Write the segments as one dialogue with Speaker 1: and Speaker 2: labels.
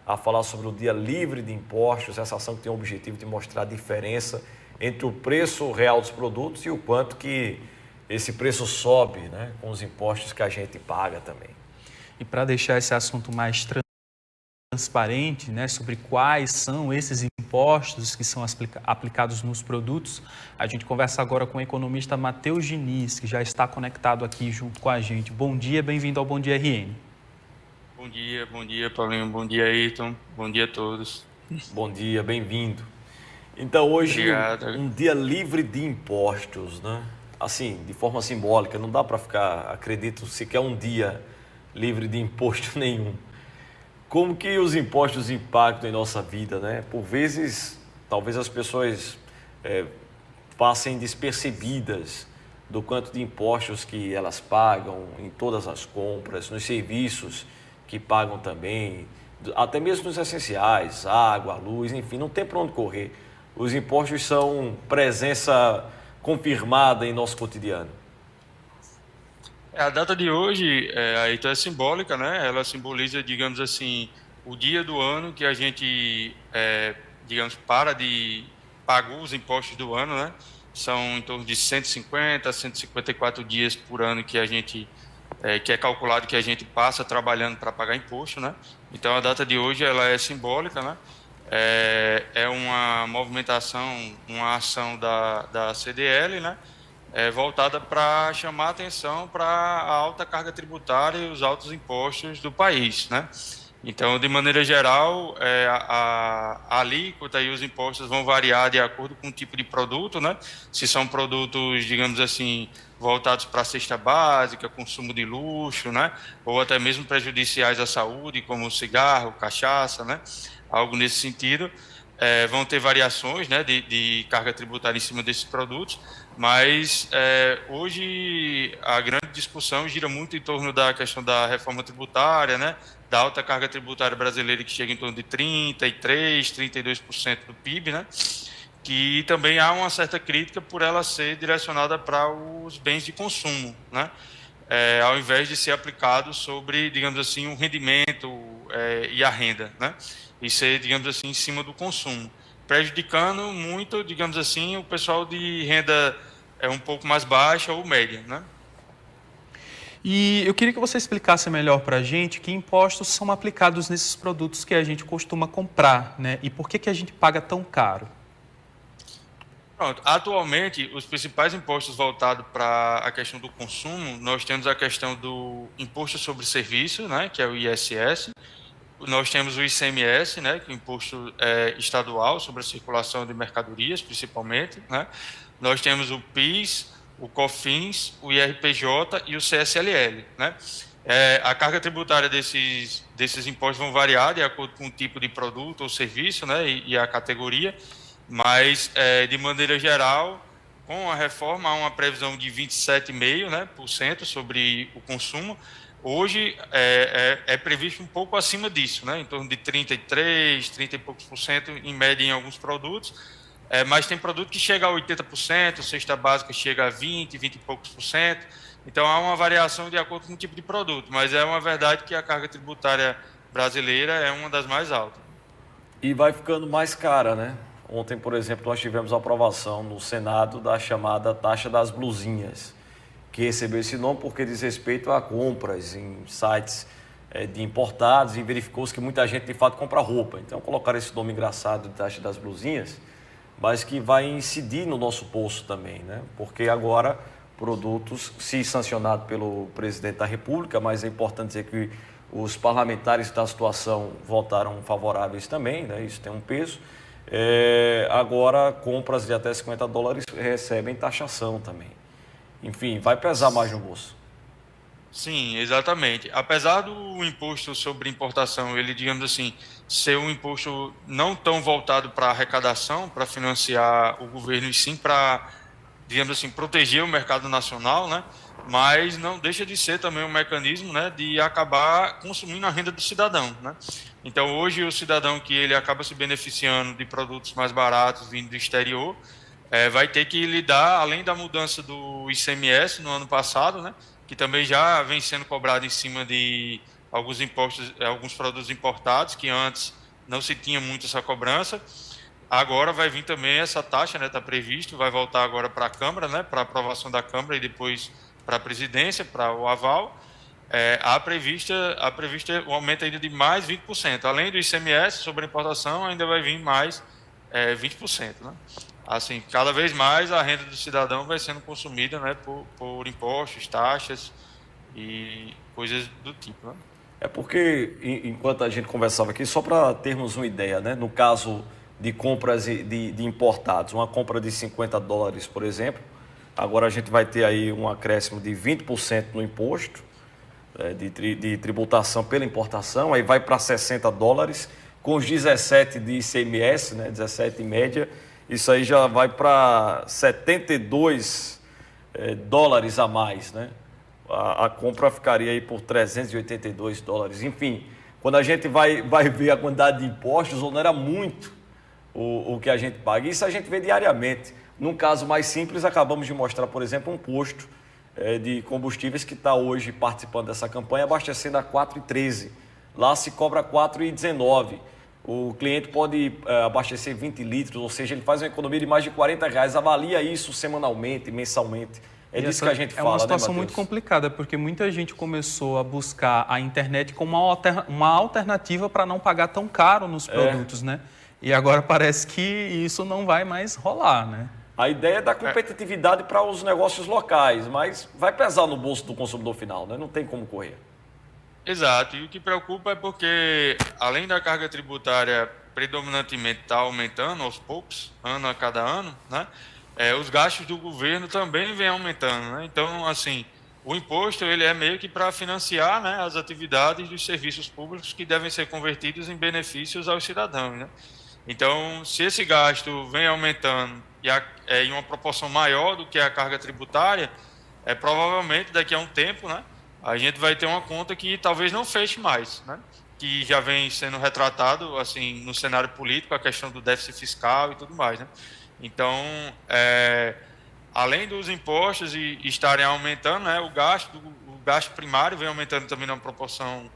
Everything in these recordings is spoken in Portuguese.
Speaker 1: a falar sobre o Dia Livre de Impostos, essa ação que tem o objetivo de mostrar a diferença entre o preço real dos produtos e o quanto que esse preço sobe, né, com os impostos que a gente paga também.
Speaker 2: E para deixar esse assunto mais transparente, né, sobre quais são esses impostos que são aplicados nos produtos, a gente conversa agora com o economista Matheus Diniz, que já está conectado aqui junto com a gente. Bom dia, bem-vindo ao Bom Dia RN.
Speaker 3: Bom dia, Paulinho, bom dia, Ayrton, bom dia a todos.
Speaker 1: Bom dia, bem-vindo. Então, hoje,
Speaker 3: Obrigado.
Speaker 1: um dia livre de impostos, né? Assim, de forma simbólica, não dá para ficar, acredito, sequer um dia livre de imposto nenhum. Como que os impostos impactam em nossa vida, né? Por vezes, talvez as pessoas passem despercebidas do quanto de impostos que elas pagam em todas as compras, nos serviços que pagam também, até mesmo nos essenciais, água, luz, enfim, não tem para onde correr. Os impostos são presença confirmada em nosso cotidiano.
Speaker 3: A data de hoje, Ayrton, é simbólica, né? Ela simboliza, digamos assim, o dia do ano que a gente, digamos, pagou os impostos do ano, né? São em torno de 150 a 154 dias por ano que a gente, que é calculado que a gente passa trabalhando para pagar imposto, né? Então, a data de hoje, ela é simbólica, né? É uma movimentação, uma ação da CDL, né? Voltada para chamar a atenção para a alta carga tributária e os altos impostos do país, né? Então, de maneira geral, a alíquota e os impostos vão variar de acordo com o tipo de produto, né? Se são produtos, digamos assim, voltados para a cesta básica, consumo de luxo, né? Ou até mesmo prejudiciais à saúde, como cigarro, cachaça, né? Algo nesse sentido. Vão ter variações, né, de carga tributária em cima desses produtos, mas hoje a grande discussão gira muito em torno da questão da reforma tributária, né, da alta carga tributária brasileira que chega em torno de 33%, 32% do PIB, né, que também há uma certa crítica por ela ser direcionada para os bens de consumo, né, ao invés de ser aplicado sobre, digamos assim, o rendimento e a renda, né, e ser, digamos assim, em cima do consumo, prejudicando muito, digamos assim, o pessoal de renda um pouco mais baixa ou média, né?
Speaker 2: E eu queria que você explicasse melhor para a gente que impostos são aplicados nesses produtos que a gente costuma comprar, né? E por que a gente paga tão caro?
Speaker 3: Pronto. Atualmente, os principais impostos voltados para a questão do consumo, nós temos a questão do Imposto sobre Serviço, né, que é o ISS. Nós temos o ICMS, né, que é o Imposto Estadual sobre a circulação de mercadorias, principalmente, né? Nós temos o PIS, o COFINS, o IRPJ e o CSLL, né? A carga tributária desses impostos vão variar de acordo com o tipo de produto ou serviço, né, e a categoria, mas, de maneira geral, com a reforma, há uma previsão de 27,5%, né, por cento sobre o consumo. Hoje é previsto um pouco acima disso, né, em torno de 33, 30 e poucos por cento, em média, em alguns produtos. Mas tem produto que chega a 80%, cesta básica chega a 20, 20 e poucos por cento. Então, há uma variação de acordo com o tipo de produto, mas é uma verdade que a carga tributária brasileira é uma das mais altas.
Speaker 1: E vai ficando mais cara, né? Ontem, por exemplo, nós tivemos a aprovação no Senado da chamada taxa das blusinhas, que recebeu esse nome porque diz respeito a compras em sites de importados, e verificou-se que muita gente, de fato, compra roupa. Então, colocaram esse nome engraçado de taxa das blusinhas, mas que vai incidir no nosso bolso também, né? Porque agora, produtos, se sancionado pelo presidente da República, mas é importante dizer que os parlamentares da situação votaram favoráveis também, né? Isso tem um peso. Agora, compras de até $50 recebem taxação também. Enfim, vai pesar mais no bolso.
Speaker 3: Sim, exatamente. Apesar do imposto sobre importação, ele, digamos assim, ser um imposto não tão voltado para a arrecadação, para financiar o governo, e sim para, digamos assim, proteger o mercado nacional, né? Mas não deixa de ser também um mecanismo, né, de acabar consumindo a renda do cidadão, né? Então, hoje, o cidadão que ele acaba se beneficiando de produtos mais baratos vindo do exterior, vai ter que lidar, além da mudança do ICMS no ano passado, né, que também já vem sendo cobrado em cima de alguns impostos, alguns produtos importados, que antes não se tinha muito essa cobrança. Agora vai vir também essa taxa, né? Está previsto, vai voltar agora para a Câmara, né? Para aprovação da Câmara e depois para a presidência, para o aval. Há prevista o aumento ainda de mais 20%. Além do ICMS sobre a importação, ainda vai vir mais 20%. Né? Assim, cada vez mais a renda do cidadão vai sendo consumida, né, por impostos, taxas e coisas do tipo. Né?
Speaker 1: É porque, enquanto a gente conversava aqui, só para termos uma ideia, né? No caso de compras de importados, uma compra de $50, por exemplo, agora a gente vai ter aí um acréscimo de 20% no imposto, de tributação pela importação, aí vai para $60, com os 17 de ICMS, né, 17 em média, isso aí já vai para $72 a mais, né? A compra ficaria aí por $382. Enfim, quando a gente vai ver a quantidade de impostos, não era muito o que a gente paga. Isso a gente vê diariamente. Num caso mais simples, acabamos de mostrar, por exemplo, um posto de combustíveis que está hoje participando dessa campanha, abastecendo a R$ 4,13. Lá se cobra R$ 4,19. O cliente pode abastecer 20 litros, ou seja, ele faz uma economia de mais de R$ 40. Avalia isso semanalmente, mensalmente. É disso que a gente fala,
Speaker 2: é uma situação,
Speaker 1: né,
Speaker 2: muito complicada, porque muita gente começou a buscar a internet como uma alternativa para não pagar tão caro nos produtos, né? E agora parece que isso não vai mais rolar, né?
Speaker 1: A ideia é dar competitividade para os negócios locais, mas vai pesar no bolso do consumidor final, né? Não tem como correr.
Speaker 3: Exato, e o que preocupa é porque, além da carga tributária predominantemente estar aumentando aos poucos, ano a cada ano, né? Os gastos do governo também vêm aumentando, né? Então, assim, o imposto ele é meio que para financiar, né, as atividades dos serviços públicos que devem ser convertidos em benefícios aos cidadãos, né? Então, se esse gasto vem aumentando em uma proporção maior do que a carga tributária, provavelmente daqui a um tempo, né, a gente vai ter uma conta que talvez não feche mais, né, que já vem sendo retratado assim no cenário político, a questão do déficit fiscal e tudo mais, né? Então, além dos impostos estarem aumentando, né, o gasto primário vem aumentando também numa proporção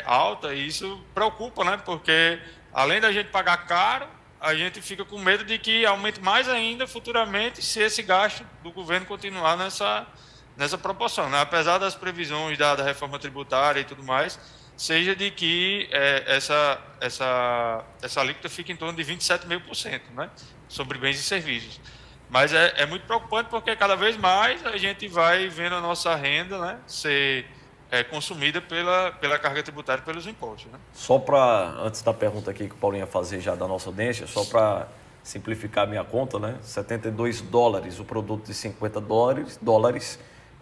Speaker 3: alta, e isso preocupa, né, porque além da gente pagar caro, a gente fica com medo de que aumente mais ainda futuramente se esse gasto do governo continuar nessa proporção, né? Apesar das previsões da reforma tributária e tudo mais, seja de que essa alíquota fique em torno de 27,5%, né? Sobre bens e serviços. Mas é muito preocupante porque cada vez mais a gente vai vendo a nossa renda, né, ser consumida pela carga tributária, pelos impostos. Né?
Speaker 1: Só para, antes da pergunta aqui que o Paulinho ia fazer já da nossa audiência, só para simplificar a minha conta, né? $72 o produto de $50,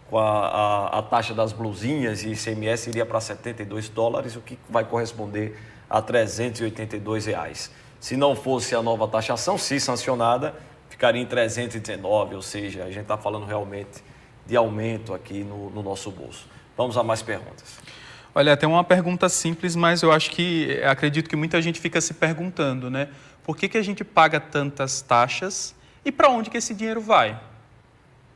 Speaker 1: com a taxa das blusinhas e ICMS iria para $72, o que vai corresponder a R$382. Se não fosse a nova taxação, se sancionada, ficaria em 319, ou seja, a gente está falando realmente de aumento aqui no nosso bolso. Vamos a mais perguntas.
Speaker 2: Olha, tem uma pergunta simples, mas eu acredito que muita gente fica se perguntando, né? Por que a gente paga tantas taxas e para onde que esse dinheiro vai?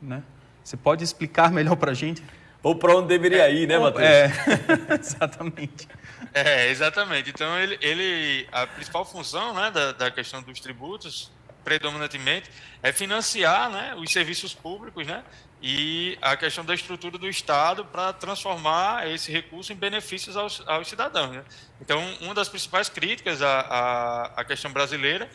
Speaker 2: Né? Você pode explicar melhor para a gente?
Speaker 1: Ou para onde deveria ir, né, Matheus?
Speaker 2: Exatamente.
Speaker 3: Exatamente. Então, a principal função, né, da questão dos tributos, predominantemente, é financiar, né, os serviços públicos, né, e a questão da estrutura do Estado para transformar esse recurso em benefícios aos cidadãos. Né? Então, uma das principais críticas à questão brasileira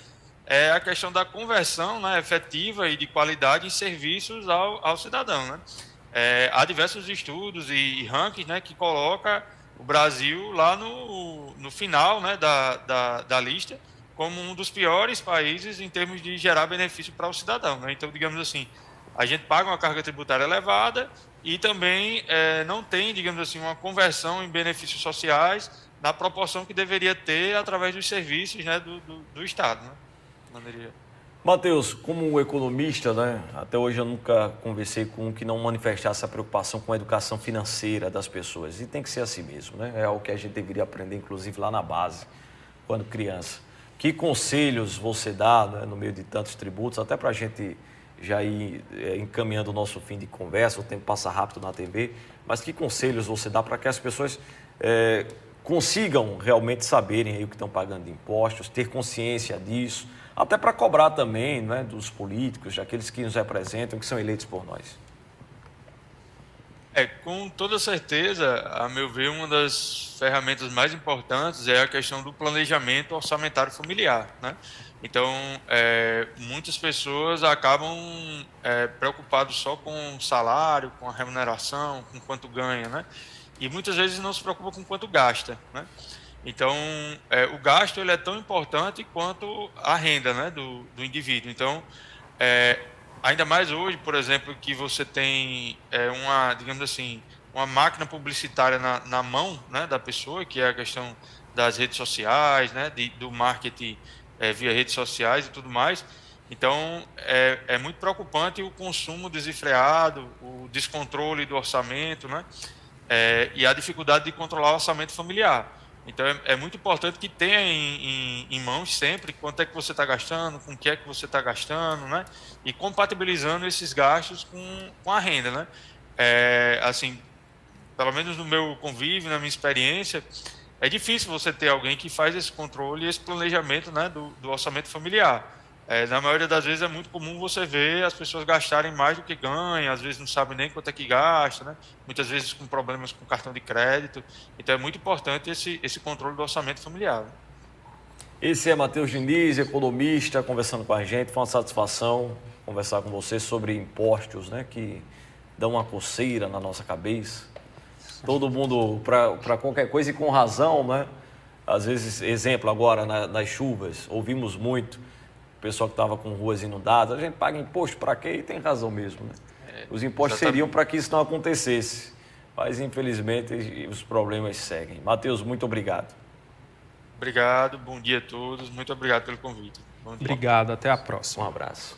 Speaker 3: é a questão da conversão, né, efetiva e de qualidade em serviços ao cidadão. Né? Há diversos estudos e rankings, né, que colocam o Brasil lá no final, né, da lista, como um dos piores países em termos de gerar benefício para o cidadão. Né? Então, digamos assim, a gente paga uma carga tributária elevada e também não tem, digamos assim, uma conversão em benefícios sociais na proporção que deveria ter através dos serviços, né, do Estado. Né?
Speaker 1: Matheus, como economista, né, até hoje eu nunca conversei com um que não manifestasse a preocupação com a educação financeira das pessoas. E tem que ser assim mesmo, né? É algo que a gente deveria aprender, inclusive, lá na base, quando criança. Que conselhos você dá, né, no meio de tantos tributos, até para a gente já ir encaminhando o nosso fim de conversa, o tempo passa rápido na TV, mas que conselhos você dá para que as pessoas consigam realmente saberem aí o que estão pagando de impostos, ter consciência disso, até para cobrar também, né, dos políticos, daqueles que nos representam, que são eleitos por nós.
Speaker 3: Com toda certeza, a meu ver, uma das ferramentas mais importantes é a questão do planejamento orçamentário familiar, né? Então, muitas pessoas acabam preocupadas só com o salário, com a remuneração, com quanto ganha, né? E muitas vezes não se preocupa com quanto gasta, né? Então, o gasto ele é tão importante quanto a renda, né, do indivíduo. Então, ainda mais hoje, por exemplo, que você tem digamos assim, uma máquina publicitária na mão, né, da pessoa, que é a questão das redes sociais, né, do marketing via redes sociais e tudo mais. Então, é muito preocupante o consumo desenfreado, o descontrole do orçamento, né, e a dificuldade de controlar o orçamento familiar. Então, é muito importante que tenha em mãos sempre quanto é que você está gastando, com o que é que você está gastando, né? E compatibilizando esses gastos com a renda, né? Assim, pelo menos no meu convívio, na minha experiência, é difícil você ter alguém que faz esse controle e esse planejamento, né, do orçamento familiar. Na maioria das vezes é muito comum você ver as pessoas gastarem mais do que ganham, às vezes não sabem nem quanto é que gasta, né? Muitas vezes com problemas com cartão de crédito. Então é muito importante esse controle do orçamento familiar.
Speaker 1: Esse é Matheus Diniz, economista, conversando com a gente. Foi uma satisfação conversar com você sobre impostos, né, que dão uma coceira na nossa cabeça. Todo mundo, para qualquer coisa e com razão, né? Às vezes, exemplo agora, nas chuvas, ouvimos muito o pessoal que estava com ruas inundadas, a gente paga imposto para quê? E tem razão mesmo, né? Os impostos seriam para que isso não acontecesse, mas infelizmente os problemas seguem. Matheus, muito obrigado.
Speaker 3: Obrigado, bom dia a todos, muito obrigado pelo convite.
Speaker 2: Obrigado, até a próxima.
Speaker 1: Um abraço.